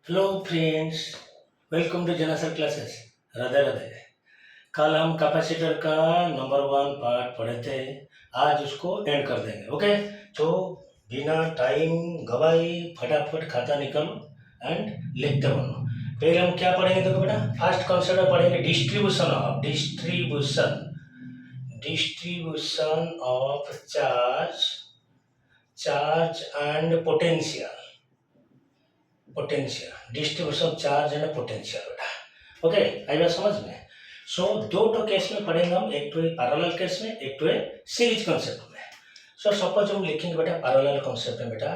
Hello friends, welcome to जनसर classes. Radhe Radhe. कल हम कैपेसिटर का नंबर वन पार्ट पढ़े थे। आज उसको एंड कर देंगे। ओके, तो बिना टाइम गवाई फटाफट खाता निकालो एंड लिखते बनो। पहले हम क्या पढ़ेंगे? देखो बेटा, फर्स्ट कॉन्सेप्ट पढ़ेंगे distribution of charge and potential distribution charge and potential बेटा। ओके, आई बात समझ में। सो दो तो केस में पढ़ेंगे हम, एक तो पैरेलल केस में, एक तो सीरीज कॉन्सेप्ट में। सो सपोज हम लिखेंगे बेटा पैरेलल कॉन्सेप्ट में। बेटा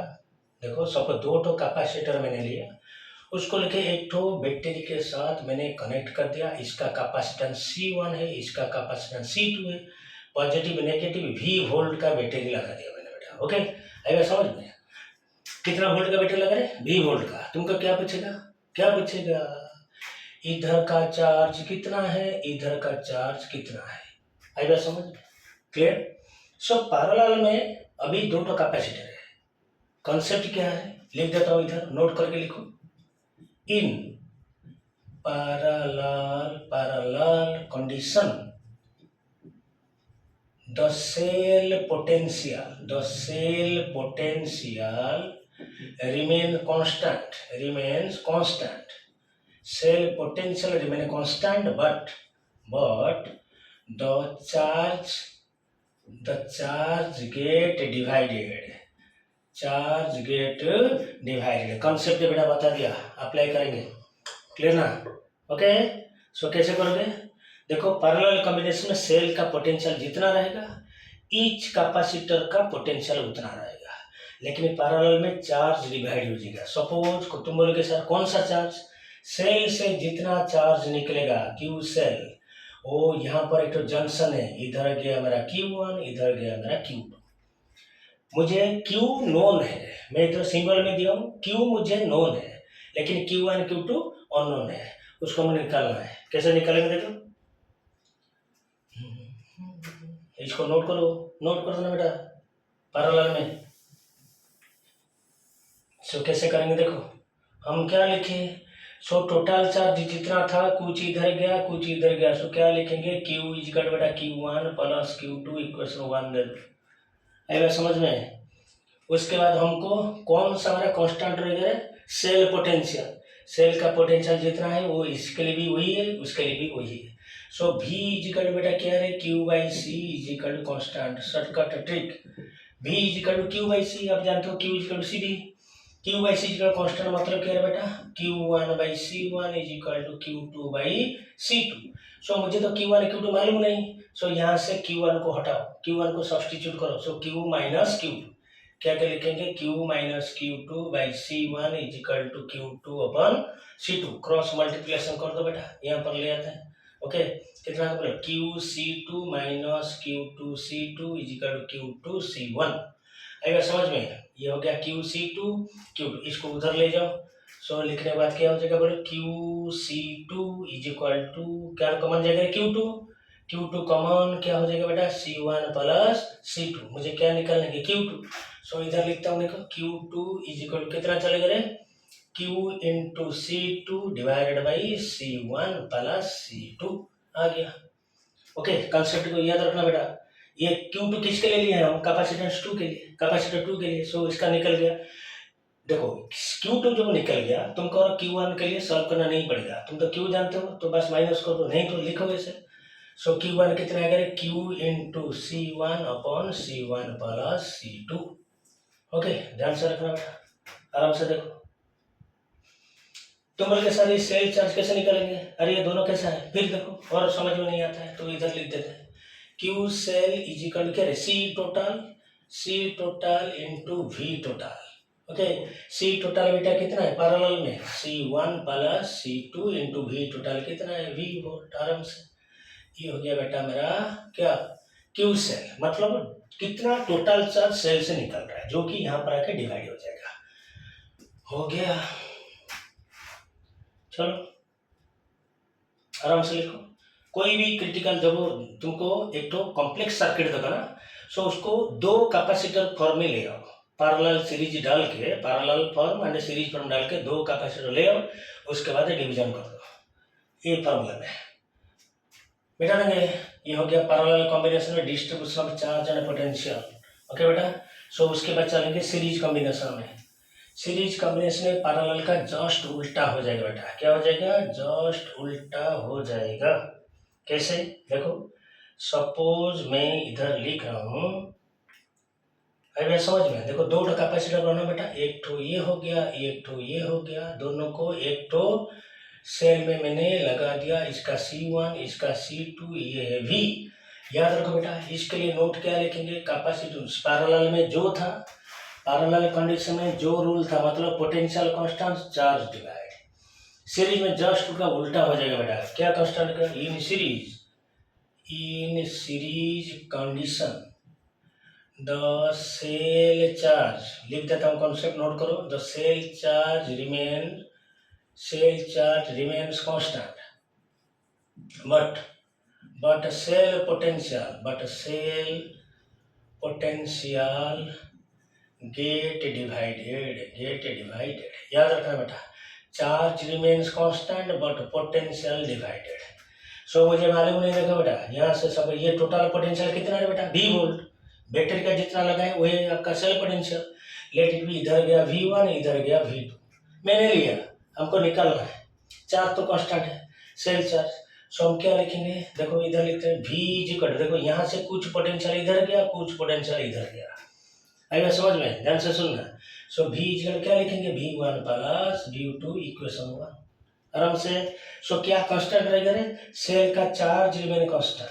देखो, सपोज दो तो कैपेसिटर मैंने लिया, उसको लेके एक तो बैटरी के साथ मैंने कनेक्ट कर दिया। इसका कैपेसिटेंस C1 है, इसका कैपेसिटेंस C2 है। पॉजिटिव नेगेटिव V वोल्ट का बैटरी लगा दिया मैंने बेटा। ओके, आई बात समझ में। कितना वोल्ट का बैटरी लगा रहे? 20 वोल्ट का। तुमको क्या पूछेगा? इधर का चार्ज कितना है, इधर का चार्ज कितना है। आई बात समझ में? क्लियर। सो पैरेलल में अभी दो तो कैपेसिटर है। कॉन्सेप्ट क्या है लिख देता हूं, इधर नोट करके लिखो। In parallel condition the cell potential remains constant. Cell potential remains constant, but the charge get divided. Concept बेटा बता दिया, अप्लाई करेंगे। क्लियर ना? ओके, सो कैसे करोगे? देखो, पैरेलल कॉम्बिनेशन में सेल का पोटेंशियल जितना रहेगा, ईच कैपेसिटर का पोटेंशियल उतना रहेगा। लेकिन पैरेलल में चार्ज डिवाइड हो जाएगा। सपोज तुम बोलोगे सर कौन सा चार्ज? सेल से जितना चार्ज निकलेगा क्यू सेल, वो यहाँ पर एक तो जंक्शन है, इधर गया मेरा Q1, इधर गया मेरा Q2। मुझे Q नोन है, मैं इधर सिंबल में दिया हूँ। Q मुझे नोन है, लेकिन Q1 Q2 अननोन है। उसको हमें निकालना है। कैसे निकालेंगे देखो, इसको नोट कर देना बेटा पैरेलल में। सो कैसे करेंगे देखो, हम क्या लिखे? सो टोटल चार्ज जितना था, कुछ इधर गया कुछ इधर गया। सो क्या लिखेंगे? Q इक्वल बेटा Q1 प्लस Q2 इक्वल 1 दे दो। आई बात समझ में। उसके बाद हमको कौन सा हमारा कांस्टेंट रहेगा? Cell potential. सेल का पोटेंशियल जितना है वो इसके लिए भी वही है, उसके लिए भी वही है। सो V इक्वल बेटा क्या है? Q/C equal constant. Shortcut trick, V equal Q/C। आप जानते हो Q equal CV। Q/C equal constant मतलब क्या है बेटा? Q1/C1 equal Q2/C2। सो मुझे तो Q1 Q2 मालूम नहीं। सो यहाँ से Q1 को हटाओ, Q1 को सब्सटीट्यूट करो। सो Q माइनस Q2 क्या लिखेंगे? Q minus Q2/C1 equal to Q2/C2। Cross multiplication कर दो बेटा, यहाँ पर ले आते हैं। ओके, कितना बोले? QC2 minus Q2C2 equal to Q2C1। आएगा समझ में? ये हो गया QC2 Q2, इसको उधर ले जाओ। सो लिखने के बाद क्या हो जाएगा बोले? QC2 इक्वल टू क्या कॉमन जाएगा? Q2 कॉमन क्या हो जाएगा बेटा? C1 plus C2। मुझे क्या निकालने के? Q2। सो इधर लिखता हूँ, देखो Q2 इक्वल कितना चलेगा रे? Q into C2 divided by C1 plus C2 आ गया। ओके, कंसेप्ट को याद रखना बेटा। ये Q2 किसके लिए लिया है हम? कैपेसिटेंस 2 के लिए, कैपेसिटर 2 के लिए। सो इसका निकल गया। देखो Q2 जब निकल गया, तुमको Q1 के लिए सॉल्व करना नहीं पड़ेगा। तुम तो Q जानते हो, तो बस माइनस कर दो, नहीं तो लिखो ऐसे। सो Q1 कितना आएगा? Q into C1 upon C1 plus C2। Okay, ध्यान से रखना बेटा, आराम से देखो। तुम बोल के सर ये सेल चार्ज कैसे निकालेंगे? अरे ये दोनों कैसा है? फिर देखो और समझ में नहीं आता है तो इधर लिख देते हैं। Q सेल इज इक्वल क्या है? C total into V total. Okay, C total बेटा कितना है पैरेलल में? C1 plus C2 into V total कितना है? V volt. आराम से ये हो गया बेटा मेरा क्या? Q सेल मतलब कितना टोटल चार्ज सेल से निकल रहा है, जो कि यहाँ पर आके डिवाइड हो जाएगा। हो गया, चलो आराम से लिखो। कोई भी क्रिटिकल जब तुमको एक तो कॉम्प्लेक्स सर्किट देगा ना, सो उसको दो कैपेसिटर फॉर्म में ले आओ। पैरेलल सीरीज डाल के, parallel form and series form डाल के 2 कैपेसिटर ले आओ, उसके बाद डिवीजन कर दो। ये फॉर्मूला में बेटा देंगे, ये हो गया पैरेलल कॉम्बिनेशन में distribution of charge and potential. Okay बेटा, सो उसके बाद चलेंगे सीरीज कॉम्बिनेशन में। सीरीज कॉम्बिनेशन में पैरेलल का जस्ट उल्टा हो जाएगा बेटा। क्या हो जाएगा? जस्ट उल्टा हो जाएगा। कैसे? देखो, सपोज मैं इधर लिख रहा हूँ, अरे समझ में, देखो 2 कैपेसिटर बना बेटा, एक ठो ये हो गया, एक ठो ये हो गया, दोनों को एक ठो सेल में मैंने लगा दिया, इसका C1 इसका C2, ये है V। याद रखो बेटा, इसके लिए नोट क्या लिखेंगे? कैपेसिटर पैरेलल में जो था, पैरेलल कंडीशन में जो रूल था, मतलब potential constant charge divide. Series में जस्ट उसका उल्टा हो जाएगा बेटा। क्या कांस्टेंट का? In series condition the cell charge, लिख देता हूँ, कॉन्सेप्ट नोट करो। The cell charge remains constant, but cell potential get divided। याद रखना बेटा, charge remains constant but potential divided. So मुझे मालूम नहीं, देखो बेटा, यहाँ से सब ये टोटल पोटेंशियल कितना है बेटा? V volt. बैटरी का जितना लगा है वही आपका cell potential. Let it be, इधर गया V1, इधर गया V2, मैंने लिया, हमको निकालना है। चार्ज तो कांस्टेंट है, सेल चार्ज। सो हम क्या लिखेंगे? देखो इधर लिखते हैं V इक्वल, देखो यहाँ से कुछ पोटेंशियल इधर गया, कुछ पोटेंशियल इधर गया। आइए समझ में, ध्यान से सुनना। सो V इक्वल क्या लिखेंगे? V1 प्लस V2 इक्वेशन 1, आराम से। सो क्या कांस्टेंट रहेगा रे? सेल का charge remain constant,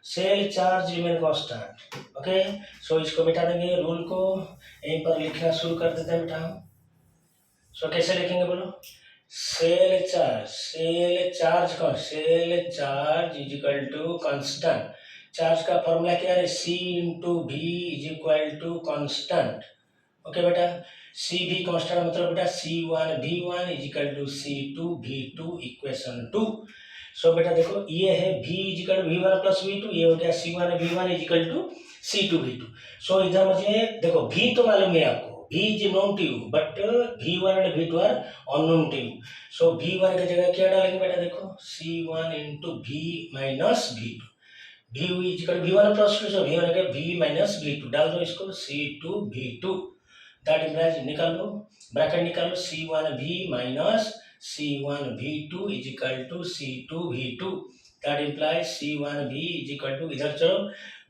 cell charge remain constant. Okay, so इसको मिटा देंगे, रूल को यहीं पर लिखना शुरू कर देते हैं बेटा हम। सो कैसे लिखेंगे बोलो? Cell charge is equal to constant. Charge का फॉर्मूला क्या है? C into V is equal to constant. Okay बेटा, C भी कांस्टेंट, मतलब बेटा C1 V1 is equal to C2 V2 equation 2। So बेटा देखो, ये है V is equal to V1 plus V2, ये हो गया C1 V1 is equal to C2 V2। सो इधर मुझे देखो, V तो मालूम है आपको, V is known to you, but V1 and V2 are unknown to you. So V1 की जगह क्या डालेंगे बेटा? देखो C1 into V minus V2, V is equal to V1 plus V2, so V1 के V minus V2 डाल दो, इसको C2 V2, that implies निकाल लो, ब्रैकेट निकाल लो, C1 V minus C1 V2 is equal to C2 V2, that implies C1 V is equal to, इधर चलो,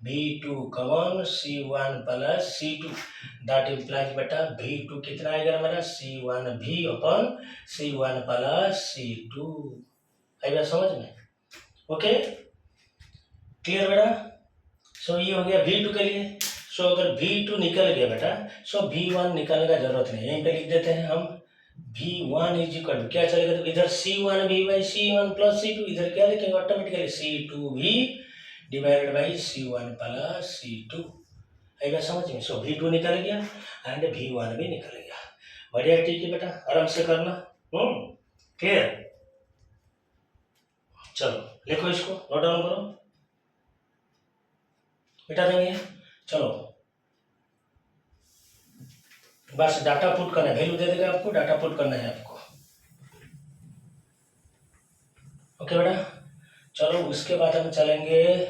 V2 common, C1 plus C2, that implies बेटा V2 कितना आएगा मेरा? C1 V अपन C1 plus C2। आएगा समझ में? ओके, क्लियर बेटा? सो ये हो गया V2 के लिए। सो अगर V2 निकल गया बेटा, सो V1 निकालने का जरूरत नहीं, यहीं पे लिख देते हैं हम। V1 इज इक्वल टू क्या चलेगा? तो इधर C1 V by C1 plus C2, इधर क्या लिखेंगे? Automatically C2 V divided by C1 plus C2। आएगा समझ में? सो V2 निकल गया एंड V1 भी निकल गया। बढ़िया, ठीक है बेटा, आराम से करना। क्लियर? चलो लिखो, इसको नोट डाउन करो, मिटा देंगे। चलो बस डाटा पुट करना है, वैल्यू दे देगा आपको, डाटा पुट करना है आपको। ओके बेटा, चलो उसके बाद हम चलेंगे,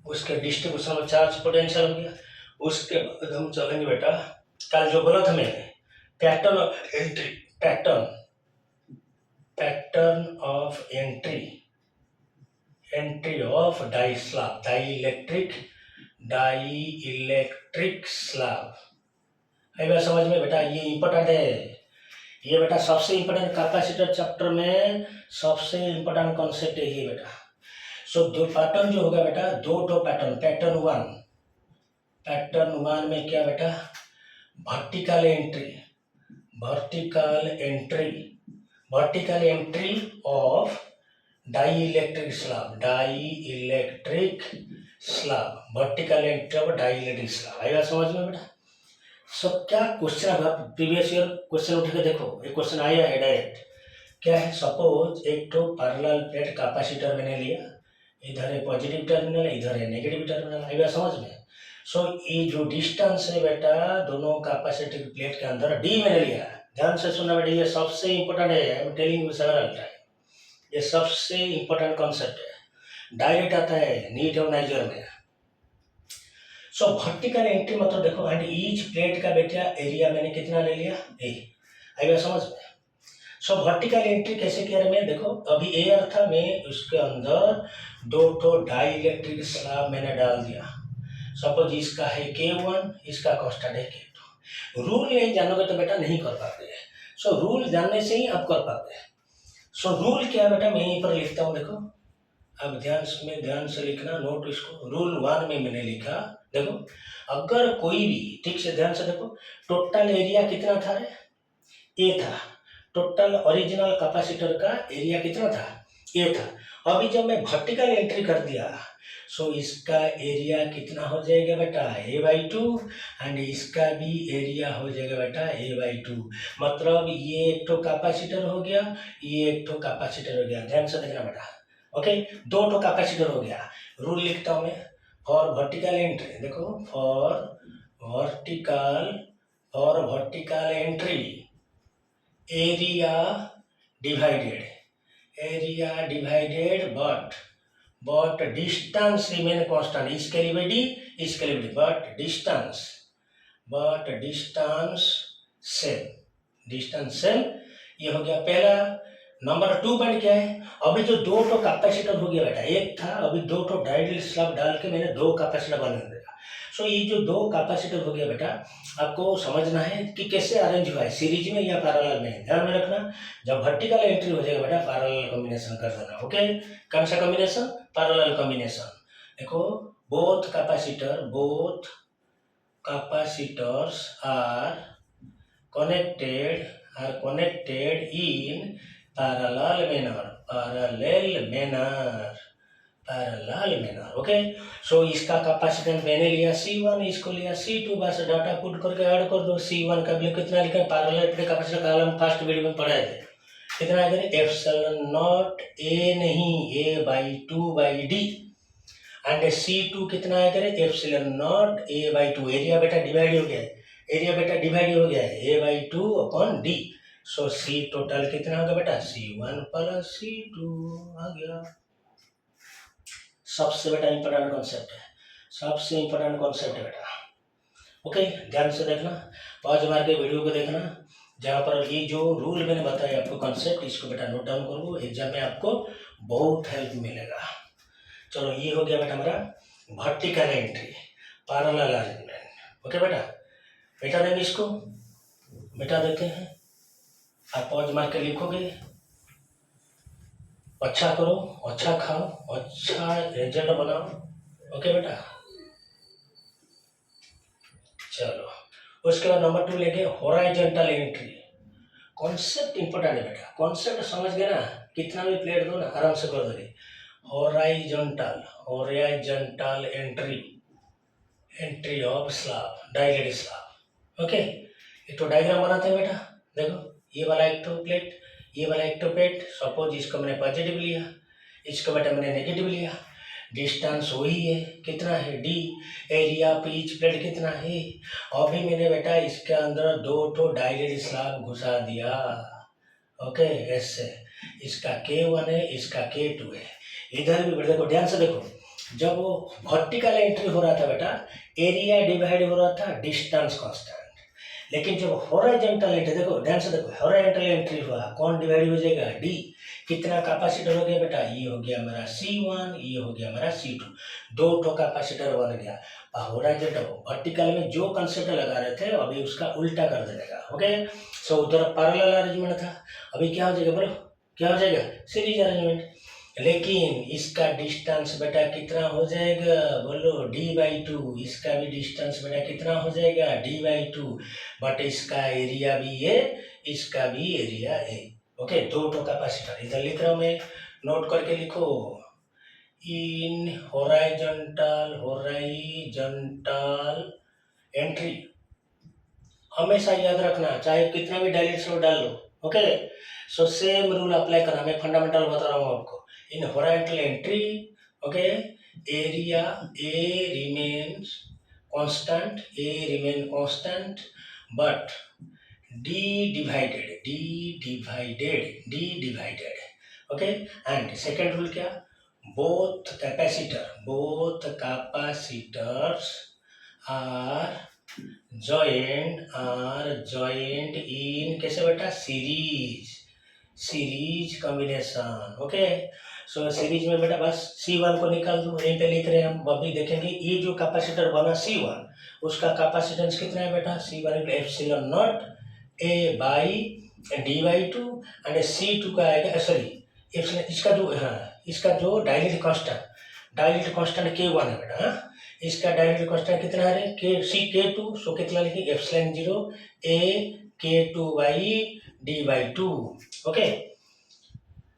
उसके डिस्ट्रीब्यूशन ऑफ चार्ज पोटेंशियल हो गया। उसके बाद हम चलेंगे बेटा, कल जो बोला था मैंने, pattern of entry, pattern of entry of die slab, dielectric slab. अभी समझ में बेटा, ये इंपॉर्टेंट है, ये बेटा सबसे इंपॉर्टेंट कैपेसिटर चैप्टर में सबसे इंपॉर्टेंट कॉन्सेप्ट है ये बेटा। सो दो पैटर्न जो होगा बेटा, दो पैटर्न, पैटर्न वन में क्या बेटा? Vertical entry of dielectric slab, vertical entry of dielectric slab. आएगा समझ में बेटा? सब क्या क्वेश्चन, प्रीवियस ईयर क्वेश्चन उठ के देखो, एक क्वेश्चन आया है डायरेक्ट। क्या है? सपोज एक तो पैरेलल प्लेट कैपेसिटर मैंने लिया, इधर है पॉजिटिव टर्मिनल, इधर है नेगेटिव टर्मिनल। आएगा समझ में? सो ये जो डिस्टेंस है बेटा दोनों कैपेसिटिव प्लेट के अंदर डी मैंने लिया है। ध्यान से सुनना बेटा, ये सबसे इंपॉर्टेंट है, I am telling you several time, ये सबसे इंपॉर्टेंट कॉन्सेप्ट है, डायरेक्ट आता है नीट और नाइजर में। सो वर्टिकल एंट्री मतलब देखो, एंड ईच प्लेट का बेटा एरिया मैंने कितना ले लिया, ए। आई गया समझ में। सो वर्टिकल एंट्री कैसे किया मैं, देखो अभी एयर था, मैं उसके अंदर दो तो डाई इलेक्ट्रिक स्लैब मैंने डाल दिया। सपोज इसका है K1, इसका कांस्टेंट है K2। रूल नहीं जानोगे तो बेटा नहीं कर पाते हैं। सो रूल जानने से ही आप कर पाते हैं। सो रूल क्या बेटा, मैं यहीं पर लिखता हूँ, देखो अब ध्यान से लिखना, नोट इसको। रूल 1 में मैंने लिखा, देखो अगर कोई भी, ठीक से ध्यान से देखो, टोटल एरिया कितना था रे, ए था। टोटल ओरिजिनल कैपेसिटर का एरिया कितना था, ए था। अभी जब मैं वर्टिकल एंट्री कर दिया, सो इसका एरिया कितना हो जाएगा बेटा, A/2, एंड इसका भी एरिया हो जाएगा बेटा A/2। मतलब ये एक तो कैपेसिटर हो गया, ये एक तो कैपेसिटर हो गया। ध्यान से देखना बेटा, ओके, दो तो कैपेसिटर हो गया। रूल लिखता हूँ मैं, फॉर वर्टिकल एंट्री, देखो for vertical entry area divided but distance remain constant, इसके लिए भी डी, इसके लिए भी डी, but distance same। ये हो गया पहला। नंबर 2 पॉइंट क्या है, अभी जो दो तो कैपेसिटर हो गया बेटा, एक था, अभी दो तो डायरेक्ट स्लैब डाल के मैंने दो कैपेसिटर बना दिया। सो ये जो दो कैपेसिटर हो गया बेटा, आपको समझना है कि कैसे अरेंज हुआ है, सीरीज में या पैरेलल में। ध्यान में रखना, जब वर्टिकल एंट्री हो जाएगा बेटा पैरेलल कॉम्बिनेशन कर देना, ओके। कौन सा कॉम्बिनेशन, पैरेलल कॉम्बिनेशन। देखो both capacitors are connected in parallel manner, okay. So इसका कैपेसिटेंस मैंने लिया C1, इसको लिया C2, बस डाटा पुट करके ऐड कर दो। C1 का वैल्यू कितना लिखा है, पैरेलल प्लेट कैपेसिटर का हम फर्स्ट वीडियो में पढ़ाए थे, कितना है एप्सिलॉन नॉट A नहीं, A/2/D, एंड C2 कितना है करे, एप्सिलॉन नॉट A/2। एरिया बेटा डिवाइड हो गया है, A/2/D। सो C टोटल कितना होगा बेटा, C1 प्लस C2 आ गया। सबसे बेटा इंपॉर्टेंट कॉन्सेप्ट है बेटा, ओके। ध्यान से देखना, पॉज मार के वीडियो को देखना, जहाँ पर ये जो रूल मैंने बताया आपको कॉन्सेप्ट, इसको बेटा नोट डाउन करो, एग्जाम में आपको बहुत हेल्प मिलेगा। चलो ये हो गया बेटा हमारा vertical entry, parallel arrangement, okay बेटा। मिटा देंगे इसको, मिटा देते हैं। आप पॉज मार के लिखोगे, अच्छा करो, अच्छा खाओ, अच्छा रिजल्ट बनाओ, ओके बेटा। चलो उसके बाद नंबर 2 लेंगे हॉरिजॉन्टल एंट्री। कॉन्सेप्ट इंपॉर्टेंट है बेटा, कॉन्सेप्ट समझ गए ना, कितना भी प्लेट दो ना आराम से कर दोगे। Horizontal entry of slab, dilated slab, okay. एक तो डायग्राम बनाते हैं बेटा, देखो ये वाला एक तो प्लेट, ये वाला एक तो प्लेट। सपोज इसको मैंने पॉजिटिव लिया, इसको बेटा मैंने नेगेटिव लिया। डिस्टेंस वही है, कितना है D। Area of each plate कितना है। अभी मैंने बेटा इसके अंदर दो तो डायलेटेड स्लैब घुसा दिया, ओके, ऐसे। इसका K1 है, इसका K2 है। इधर भी बेटा देखो, ध्यान से देखो, जब वो वर्टिकल एंट्री हो रहा था बेटा, एरिया डिवाइड हो रहा था डिस्टेंस कांस्टेंट। लेकिन जब हॉरिजॉन्टल एंट्री, देखो ध्यान से देखो, हॉरिजॉन्टल एंट्री हुआ, कौन डिवाइड हो जाएगा, D। कितना कैपेसिटर हो गया बेटा, ये हो गया मेरा C1, ये हो गया मेरा C2, दो तो कैपेसिटर बन गया। हॉरिजॉन्टल वर्टिकल में जो कंसेप्ट लगा रहे थे अभी उसका उल्टा कर देने का, ओके। सो उधर पैरेलल अरेंजमेंट था, अभी क्या हो जाएगा बोलो, क्या हो जाएगा, सीरीज अरेंजमेंट। लेकिन इसका डिस्टेंस बेटा कितना हो जाएगा, बोलो D/2। इसका भी डिस्टेंस बेटा कितना हो जाएगा, D/2। बट इसका एरिया भी है, इसका भी एरिया है, ओके। दो तो कैपेसिटर इधर लिख रहा हूँ मैं, नोट करके लिखो। इन हॉरिजॉन्टल एंट्री हमेशा याद रखना, चाहे कितना भी डायलेट स्लो डाल लो, okay. So same rule apply करना, मैं फंडामेंटल बता रहा हूँ आपको। In horizontal entry, okay, area A remains constant, A remain constant, but D divided. Okay, and second rule क्या? Both capacitors are joined in कैसे बेटा? Series combination. ओके, सो series में बेटा बस C1 को निकाल दो, यहीं पे लिख रहे हैं हम. अभी देखेंगे ये जो कैपेसिटर बना C1, उसका कैपेसिटेंस कितना है बेटा? C1 epsilon not A by D/2 and C2 का आएगा, सॉरी इसका जो डायलेक्ट्रिक कांस्टेंट K1 है बेटा. हाँ, इसका डायलेक्ट्रिक कांस्टेंट कितना है? K2. सो कितना लिखेंगे? Epsilon 0 A K2/D/2. Okay,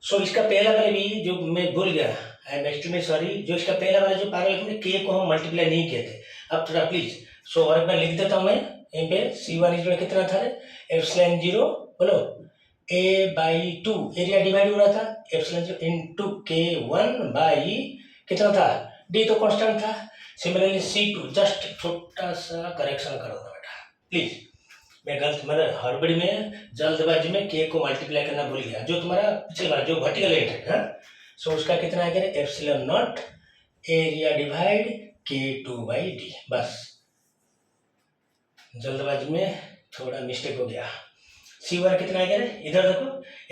so इसका पहला वाला भी जो मैं भूल गया, आई एम एक्सट्रीमली सॉरी, जो इसका पहला वाला जो पैरेलल में K को हम मल्टीप्लाई नहीं किए थे. अब थोड़ा प्लीज, सो और एक बार लिख देता हूँ मैं यहीं पे. C1 कितना था? एप्सिलॉन 0 बोलो A/2, एरिया डिवाइड हो रहा था, एप्सिलॉन 0 इंटू K1 बाई कितना था? D तो कांस्टेंट था. सिमिलरली C2, जस्ट छोटा सा करेक्शन कर दो बेटा प्लीज. मैं हड़बड़ी में जल्दबाजी में K को मल्टीप्लाई करना भूल गया. जो तुम्हारा पिछले बार जो वर्टिकल एंड है, सो उसका कितना आएगा? Epsilon not area divide K2/D. बस जल्दबाजी में थोड़ा मिस्टेक हो गया. C1 कितना आएगा? इधर देखो,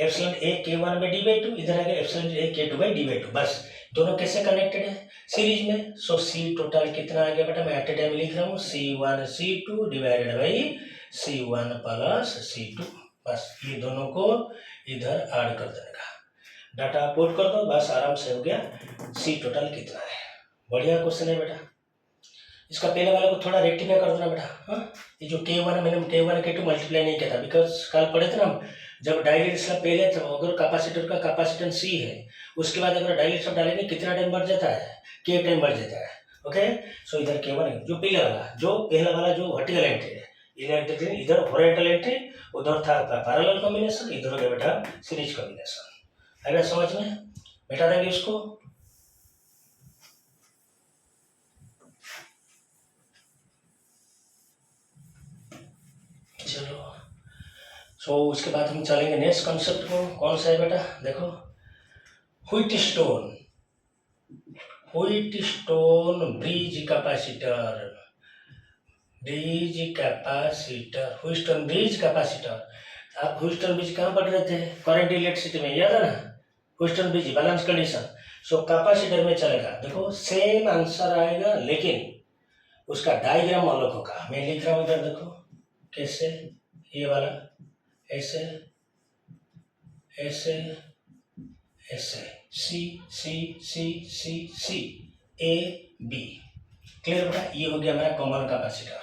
एप्सिलॉन A K1/D/2, इधर आएगा एप्सिलॉन A K2/D/2. बस दोनों कैसे कनेक्टेड है? सीरीज में. सो C टोटल कितना आ गया बेटा? मैं एट ए टाइम लिख रहा हूँ, C1 C2 divided by C1 plus C2. बस ये दोनों को इधर ऐड कर देने का. डाटा पुट कर दो, बस आराम से हो गया. C टोटल कितना है? बढ़िया क्वेश्चन है बेटा. इसका पहले वाले को थोड़ा रेक्टिफाई कर देना बेटा. हाँ, ये जो K1 मैंने K1 K2 मल्टीप्लाई नहीं किया था, बिकॉज कल पढ़े थे ना हम, जब डायलेक्ट्रिक सब पहले था, अगर कैपेसिटर का कैपेसिटेंस C है, उसके बाद अगर डायलेक्ट्रिक सब डालेंगे कितना टाइम बढ़ जाता है? K टाइम बढ़ जाता है. ओके, सो इधर K1 जो पहला वाला जो वर्टिकल एंट्री है, इधर हॉरिजॉन्टल एंट्री, उधर था पैरेलल कॉम्बिनेशन, इधर हो गया बेटा सीरीज कॉम्बिनेशन. आएगा समझ में? बेटा देंगे इसको. चलो, सो उसके बाद हम चलेंगे नेक्स्ट कॉन्सेप्ट को. कौन सा है बेटा? देखो, Wheatstone bridge capacitor. Wheatstone bridge capacitor. आप व्हीटस्टोन ब्रिज कहाँ पढ़ रहे थे? करंट इलेक्ट्रिसिटी में, याद है ना? Wheatstone bridge balance condition. So capacitor में चलेगा. देखो सेम आंसर आएगा, लेकिन उसका डायग्राम अलग होगा. मैं लिख रहा हूँ इधर, देखो कैसे. ये वाला ऐसे ऐसे ऐसे, C C C C C A B. Clear बेटा? ये हो गया मेरा कॉमन कैपेसिटर.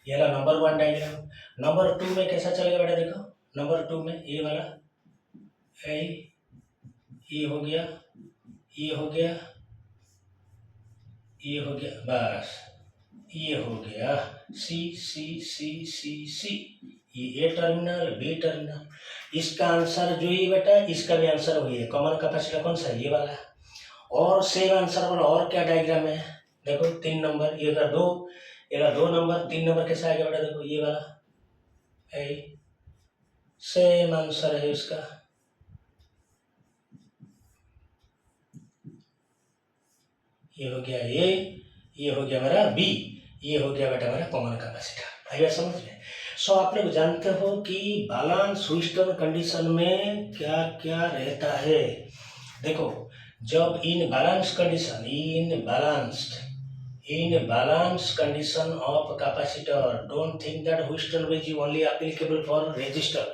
ये वाला नंबर 1 डायग्राम. नंबर 2 में कैसा चलेगा बेटा? देखो नंबर 2 में ये वाला ये हो गया, ये हो गया, ये हो गया, बस ये हो गया C C C C C. ये A टर्मिनल, B टर्मिनल. इसका आंसर जो ये बेटा, इसका भी आंसर वही है. कॉमन कैपेसिटर कौन सा है? ये वाला. और सेम आंसर वाला और क्या डायग्राम है? देखो 3 नंबर, ये 2 नंबर, 3 नंबर कैसा आएगा बेटा? देखो ये वाला सेम आंसर है इसका. ये हो गया ये हो गया मेरा B, ये हो गया बेटा मेरा कॉमन कैपेसिटर. आइए समझ में. सो आप लोग जानते हो कि बैलेंस व्हीटस्टोन कंडीशन में क्या क्या रहता है. देखो, जब in balance condition of capacitor, don't think that Wheatstone bridge is only applicable for resistor.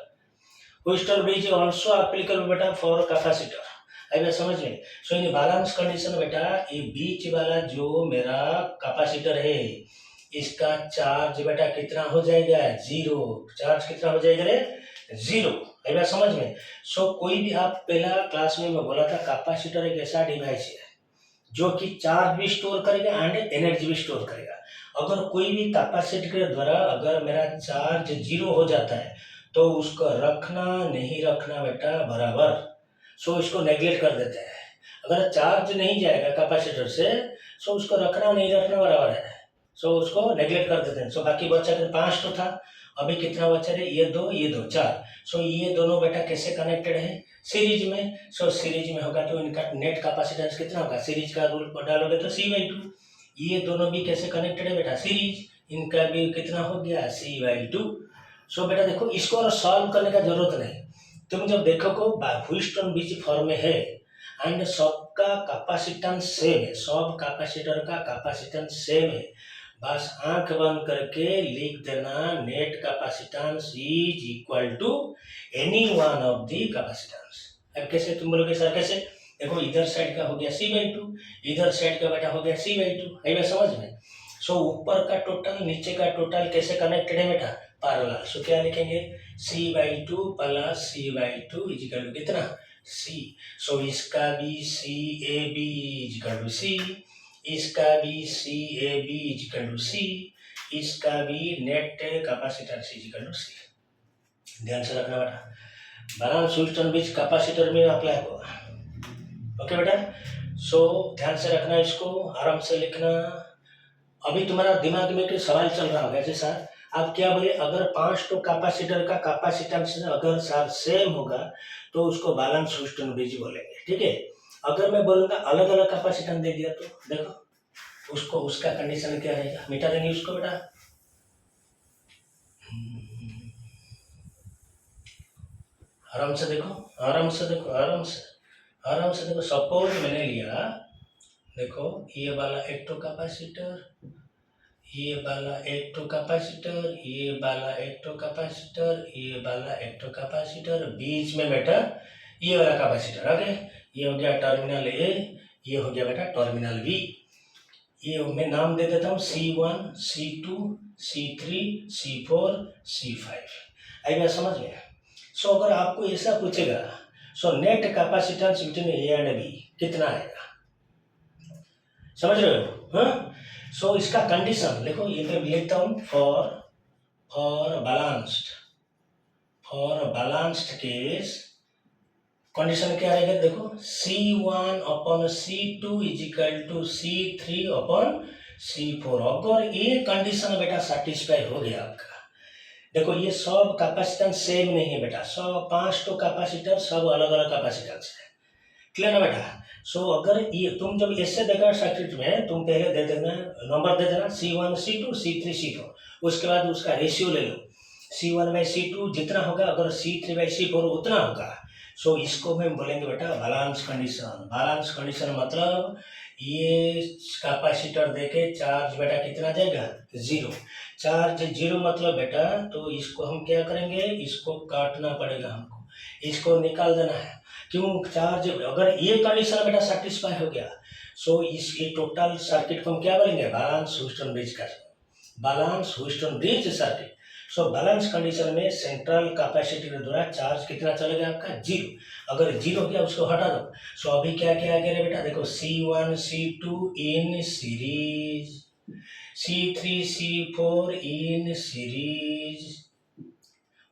Wheatstone bridge is also applicable बेटा फॉर कैपेसिटर. आइए समझ में. सो इन बैलेंस कंडीशन बेटा, ये बीच वाला जो मेरा कैपेसिटर है, इसका चार्ज बेटा कितना हो जाएगा? 0. चार्ज कितना हो जाएगा रे? 0. आइए समझ में. सो कोई भी, आप पहला क्लास में मैं बोला था, कैपेसिटर एक ऐसा डिवाइस है जो कि चार्ज भी स्टोर करेगा एंड एनर्जी भी स्टोर करेगा. अगर कोई भी कैपेसिटर के द्वारा अगर मेरा चार्ज 0 हो जाता है, तो उसको रखना नहीं रखना बेटा बराबर. सो इसको नेग्लेक्ट कर देते हैं. अगर चार्ज नहीं जाएगा कैपेसिटर से, सो उसको रखना नहीं रखना बराबर है. सो उसको नेग्लेक्ट कर देते हैं। सो बाकी बचा फिर 5 तो था, अभी कितना बचा है, ये दो 4। सो ये दोनों बेटा कैसे कनेक्टेड है, सीरीज में। सो सीरीज में होगा तो इनका नेट कैपेसिटेंस कितना होगा, सीरीज का रूल डालोगे तो C/2। ये दोनों भी कैसे कनेक्टेड है बेटा, सीरीज, इनका भी कितना हो गया, C/2। सो बेटा देखो इसको और सॉल्व करने का जरूरत नहीं, तुम जब देखो को व्हीटस्टोन ब्रिज फॉर्म में है एंड सबका कैपेसिटेंस सेम है, सब कैपेसिटर का कैपेसिटेंस सेम है, बस आंख बंद करके लिख देना net capacitance is equal to any one of the capacitance. अब कैसे तुम बोलोगे सर कैसे, देखो इधर साइड का हो गया C/2, इधर साइड का बेटा हो गया C/2, है समझ में। सो ऊपर का टोटल नीचे का टोटल कैसे कनेक्टेड है बेटा, पैरेलल। सो क्या लिखेंगे, C/2 plus C/2 is equal to कितना, C। सो इसका भी CAB is equal to C, इसका भी CAB is equal to C, इसका भी net capacitance is equal to C। ध्यान से रखना बेटा, बैलेंस व्हीटस्टोन ब्रिज कैपेसिटर में अप्लाई होगा। ओके बेटा, सो ध्यान से रखना, इसको आराम से लिखना। अभी तुम्हारा दिमाग में कोई सवाल चल रहा होगा जैसा आप क्या बोले, अगर 5 तो कैपेसिटर का कैपेसिटेंस अगर सर सेम होगा तो उसको बैलेंस व्हीटस्टोन ब्रिज बोलेंगे, ठीक है। अगर मैं बोलूँगा अलग अलग कैपेसिटेंस दे दिया तो देखो उसको, उसका कंडीशन क्या रहेगा, मिटा देंगे उसको बेटा। आराम से देखो, आराम से देखो, आराम से देखो। सपोज मैंने लिया, देखो ये वाला एक तो कैपेसिटर, ये वाला एक तो कैपेसिटर, ये वाला एक तो कैपेसिटर, ये वाला एक तो कैपेसिटर, बीच में बेटा ये वाला कैपेसिटर। ओके, ये हो गया टर्मिनल ए, ये हो गया बेटा टर्मिनल बी। ये मैं नाम दे देता हूँ C1, C2, C3, C4, C5। आई बात समझ गया। सो अगर आपको ऐसा पूछेगा, so net capacitance between A and B कितना आएगा, समझ रहे हो, हाँ। सो इसका कंडीशन देखो, ये मैं लिखता हूँ फॉर बैलेंस्ड केस कंडीशन क्या रहेगा, देखो C1 upon C2 is equal to C3 upon C4। अगर ये कंडीशन बेटा सेटिस्फाई हो गया आपका, देखो ये सब कैपेसिटेंस सेम नहीं है बेटा, सब 5 तो कैपेसिटर सब अलग अलग कैपेसिटेंस है, क्लियर ना बेटा। सो अगर ये तुम जब ऐसे देखा सर्किट में, तुम पहले दे देना नंबर दे देना C1 C2 C3 C4, उसके बाद उसका रेशियो ले लो, C1/C2 जितना होगा अगर C3/C4 उतना होगा। सो इसको मैं बोलेंगे बेटा बैलेंस कंडीशन। बैलेंस कंडीशन मतलब ये कैपेसिटर देके चार्ज बेटा कितना जाएगा, 0। चार्ज 0 मतलब बेटा, तो इसको हम क्या करेंगे, इसको काटना पड़ेगा हमको, इसको निकाल देना है। क्यों, चार्ज अगर ये कंडीशन बेटा सेटिस्फाई हो गया, सो इस ये टोटल सर्किट को हम क्या बोलेंगे, बैलेंस व्हीटस्टोन ब्रिज का, balance Wheatstone bridge circuit. So balance condition में सेंट्रल कैपेसिटर द्वारा चार्ज कितना चलेगा आपका, 0। अगर 0 हो गया उसको हटा दो। सो अभी क्या क्या आ गया बेटा, देखो C1 C2 in series, C3 C4 in series,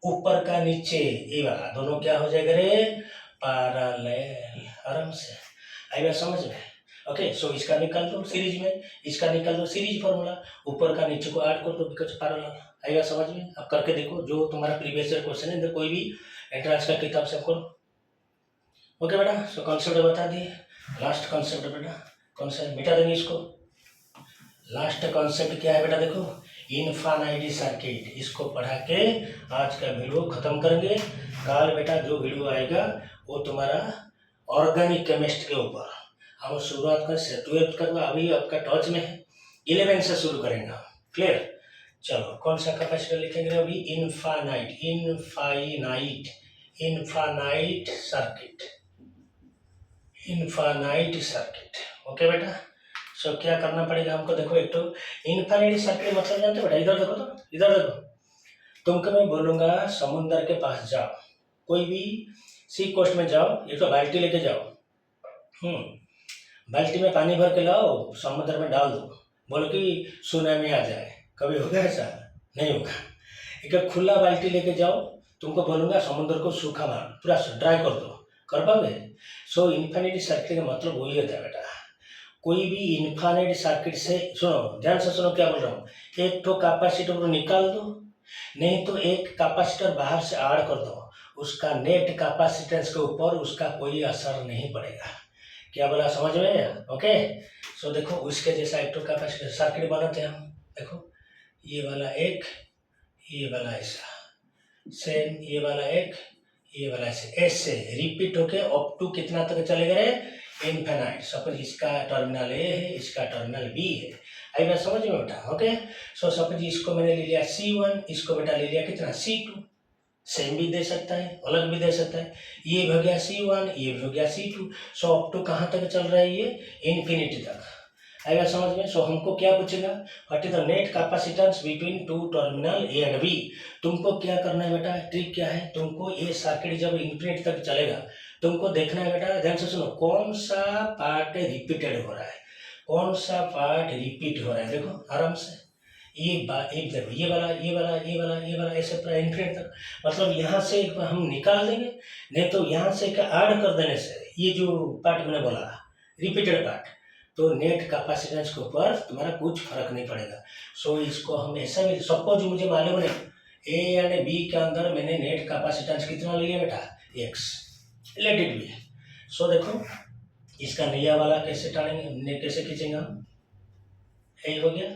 ऊपर का नीचे ये वाला दोनों क्या हो जाएगा रे, पैरेलल। आराम से आई बात समझ में। ओके, सो इसका निकाल दो सीरीज में, इसका निकाल दो सीरीज फॉर्मूला, ऊपर का नीचे को ऐड कर दो बिकॉज पैरेलल। आई बात समझ में। अब करके देखो जो तुम्हारा प्रीवियस ईयर क्वेश्चन है, कोई भी एंट्रेंस का किताब से करो। ओके बेटा, सो कॉन्सेप्ट बता दिए, लास्ट कॉन्सेप्ट बेटा कौन सा है, मिटा देंगे इसको। लास्ट कॉन्सेप्ट क्या है बेटा, देखो इनफाइनाइट सर्किट, इसको पढ़ा के आज का वीडियो खत्म करेंगे। कल बेटा जो वीडियो आएगा वो तुम्हारा ऑर्गेनिक केमिस्ट्री के ऊपर, हम शुरुआत कर से 12th का अभी आपका टच में है, 11 से शुरू करेंगे हम, क्लियर। चलो कौन सा कैपेसिटर लिखेंगे अभी, इनफाइनाइट सर्किट। ओके बेटा, सो क्या करना पड़ेगा हमको, देखो एक तो इनफाइनाइट सर्किट मतलब जानते हो बेटा, इधर देखो, तो इधर देखो, तुमको मैं बोलूँगा समुंदर के पास जाओ, कोई भी सी कोस्ट में जाओ, एक तो बाल्टी लेके जाओ, बाल्टी में पानी भर के लाओ, समुद्र में डाल दो, बोलो कि सुनामी आ जाए, कभी होगा ऐसा, नहीं होगा। एक खुला बाल्टी लेके जाओ, तुमको बोलूँगा समुद्र को सूखा मार, पूरा ड्राई कर दो, कर पाओगे। सो इनफाइनाइट सर्किट का मतलब वही होता है बेटा, कोई भी इन्फाइनाइट सर्किट से, सुनो ध्यान से सुनो क्या बोल रहा हूँ, एक तो कैपेसिटर को निकाल दो, नहीं तो एक कैपेसिटर बाहर से ऐड कर दो, उसका नेट कैपेसिटेंस के ऊपर उसका कोई असर नहीं पड़ेगा। क्या बोला, समझ में आया? ओके, सो देखो उसके जैसा एक तो कैपेसिटर सर्किट बनाते हैं हम। देखो ये वाला एक, ये वाला ऐसा, सेम ये वाला एक, ये वाला ऐसे रिपीट होके अप टू कितना तक चलेगा रे, इनफिनाइट। सपोज इसका टर्मिनल ए है, इसका टर्मिनल बी है। आई बात समझ में बेटा? ओके, सो सपोज इसको मैंने ले लिया C1, इसको बेटा ले लिया कितना C2। सेम भी दे सकता है, अलग भी दे सकता है। ये हो गया C1, ये हो गया C2। सो अप टू कहाँ तक चल रहा है ये, इन्फिनिटी तक। आएगा समझ में? सो हमको क्या पूछेगा, what is the net capacitance between two terminal A and B. तुमको क्या करना है बेटा, ट्रिक क्या है, तुमको ये सर्किट जब इन्फिनिटी तक चलेगा तुमको देखना है बेटा, ध्यान से सुनो, कौन सा पार्ट रिपीटेड हो रहा है, कौन सा पार्ट रिपीट हो रहा है। देखो आराम से, एक देखो ये वाला, ये वाला, ये वाला, ये वाला, ऐसे पूरा इन्फिनिट तक। मतलब यहाँ से एक बार हम निकाल देंगे, नहीं तो यहाँ से ऐड कर देने से ये जो पार्ट मैंने बोला रिपीटेड पार्ट, तो नेट कैपेसिटेंस के ऊपर तुम्हारा कुछ फर्क नहीं पड़ेगा। सो इसको हम ऐसा भी, सपोज मुझे मालूम नहीं ए एंड बी के अंदर मैंने नेट कैपेसिटेंस कितना ले लिया बेटा, एक्स, लेट इट बी। सो देखो इसका नया वाला कैसे टालेंगे, कैसे खींचेंगे हम, यही हो गया,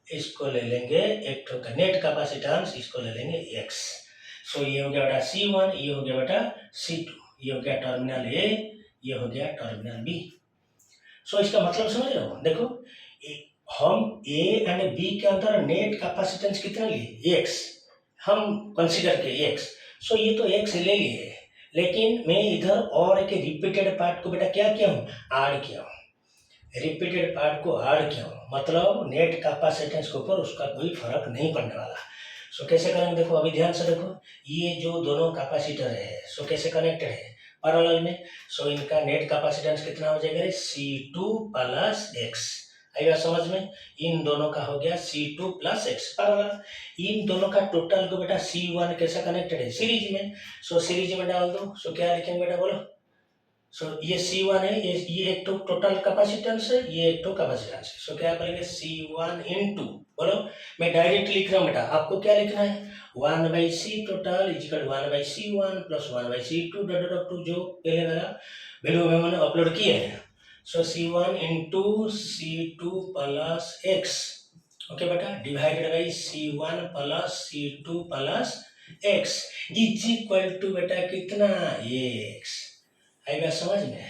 इसको ले लेंगे एक तो नेट कैपेसिटेंस, इसको ले लेंगे एक्स। सो ये हो गया बेटा C1, ये हो गया बेटा C2, ये हो गया टर्मिनल ए, ये हो गया टर्मिनल बी। सो इसका मतलब समझ रहे हो? देखो हम ए एंड बी के अंदर नेट कैपेसिटेंस कितना लिए, एक्स, हम कंसीडर के एक्स। सो ये तो एक्स ले लिए, लेकिन मैं इधर और एक रिपीटेड पार्ट को बेटा क्या किया हूँ, ऐड किया हूँ, रिपीटेड पार्ट को ऐड किया हूँ, मतलब नेट कैपेसिटेंस के ऊपर उसका कोई फर्क नहीं पड़ने वाला। सो कैसे करेंगे, देखो अभी ध्यान से देखो, ये जो दोनों कैपेसिटर है सो कैसे कनेक्टेड है, पैरेलल में। सो इनका नेट कैपेसिटेंस कितना हो जाएगा, C2 प्लस एक्स। आएगा समझ में? इन दोनों का हो गया C2 प्लस एक्स पैरेलल। इन दोनों का टोटल को बेटा C1 कैसा कनेक्टेड है, सीरीज में। सो सीरीज में डाल दो, सो क्या लिखेंगे बेटा बोलो। सो ये C1 है, ये एक तो टोटल कैपेसिटेंस है, ये एक तो कैपेसिटेंस है। सो क्या करेंगे C1 इंटू, बोलो मैं डायरेक्ट लिख रहा हूँ बेटा, आपको क्या लिखना है, 1/C total is equal 1/C1 plus 1/C2 dot dot two, जो पहले वाला वैल्यू में मैंने अपलोड किया है। So C1 into C2 plus x, okay बेटा, divided by C1 plus C2 plus x is equal to बेटा कितना, एक्स। आएगा समझ में?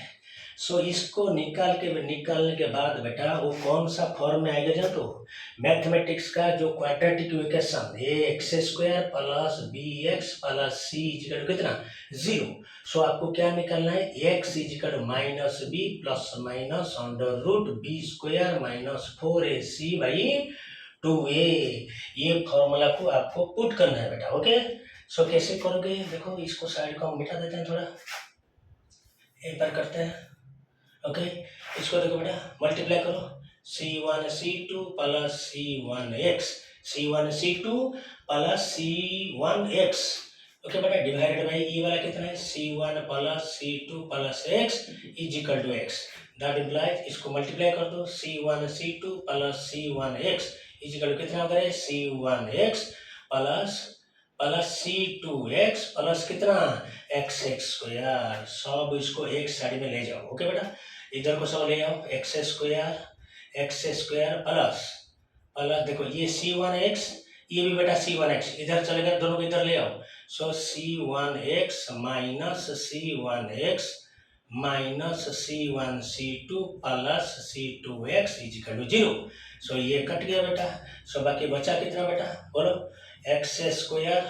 सो इसको निकालने के बाद बेटा वो कौन सा फॉर्म में आएगा जान, तो मैथमेटिक्स का जो quadratic equation a x square plus b x plus c is equal कितना, 0। सो आपको क्या निकालना है, x is equal minus b plus minus under root b square minus 4ac by 2a। ये फॉर्मूला को आपको पुट करना है बेटा। ओके, सो कैसे करोगे, देखो इसको साइड को हम मिटा देते हैं, थोड़ा एक बार करते हैं। ओके, इसको देखो बेटा, मल्टीप्लाई करो, C1 C2 plus C1 x, C1 C2 plus C1 x। Okay बेटा, डिवाइडेड बाई ये वाला कितना है, C1 plus C2 plus x is equal to x। That implies, इसको मल्टीप्लाई कर दो, C1 C2 plus C1 x is equal to कितना होगा, C1 x plus C2x plus कितना, x स्क्वायर। सब इसको एक साइड में ले जाओ। ओके बेटा, इधर को सब ले जाओ, x स्क्वायर प्लस देखो ये C1x, ये भी बेटा C1x इधर चलेगा, दोनों को इधर ले आओ। So C1x minus C1x minus C1 C2 plus C2x is equal to 0। So ये कट गया बेटा। सो बाकी बचा कितना बेटा, बोलो, x स्क्वायर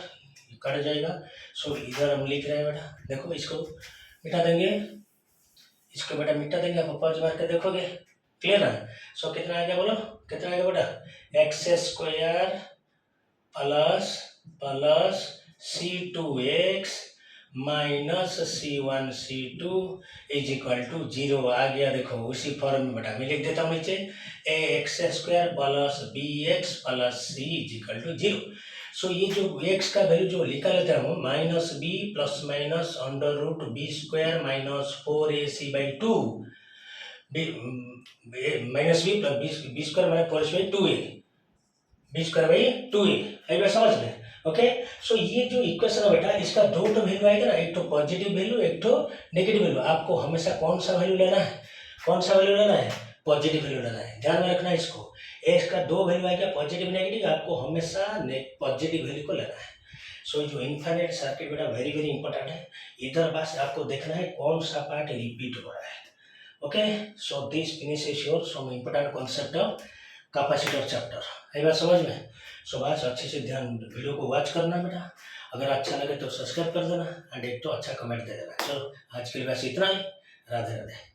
कट जाएगा। सो इधर हम लिख रहे हैं बेटा, देखो इसको मिटा देंगे, इसको बेटा मिटा देंगे, आप पॉज मार के देखोगे, क्लियर है? सो कितना आ गया, बोलो कितना आ गया बेटा, x square plus C2x minus C1 C2 is equal to 0 आ गया। देखो उसी फॉर्म में बेटा मैं लिख देता हूँ नीचे, ax square plus bx plus c is equal to 0। So ये जो x का वैल्यू जो लिखा लेता हूँ, minus b plus minus under root b square minus 4ac by 2 minus b plus b square minus 4 by 2a, b square by 2a, आई बात समझ में। ओके, सो ये जो इक्वेशन है बेटा, इसका दो तो वैल्यू आएगा ना, एक तो पॉजिटिव वैल्यू, एक तो नेगेटिव वैल्यू। आपको हमेशा कौन सा वैल्यू लेना है, कौन सा वैल्यू लेना है, पॉजिटिव वैल्यू लेना है, ध्यान में रखना है इसको। इसका दो वैल्यू आएगा पॉजिटिव नेगेटिव, आपको हमेशा पॉजिटिव वैल्यू को लेना है। सो जो इनफाइनाइट सर्किट बेटा वेरी वेरी इंपॉर्टेंट है, इधर बस आपको देखना है कौन सा पार्ट रिपीट हो रहा है। Okay, so this finishes your some important concept of capacitor chapter, आई बात समझ में। सो बस अच्छे से ध्यान वीडियो को वॉच करना बेटा, अगर अच्छा लगे तो सब्सक्राइब कर देना एंड एक तो अच्छा कमेंट दे देना। चलो आज के लिए बस इतना ही, राधे राधे।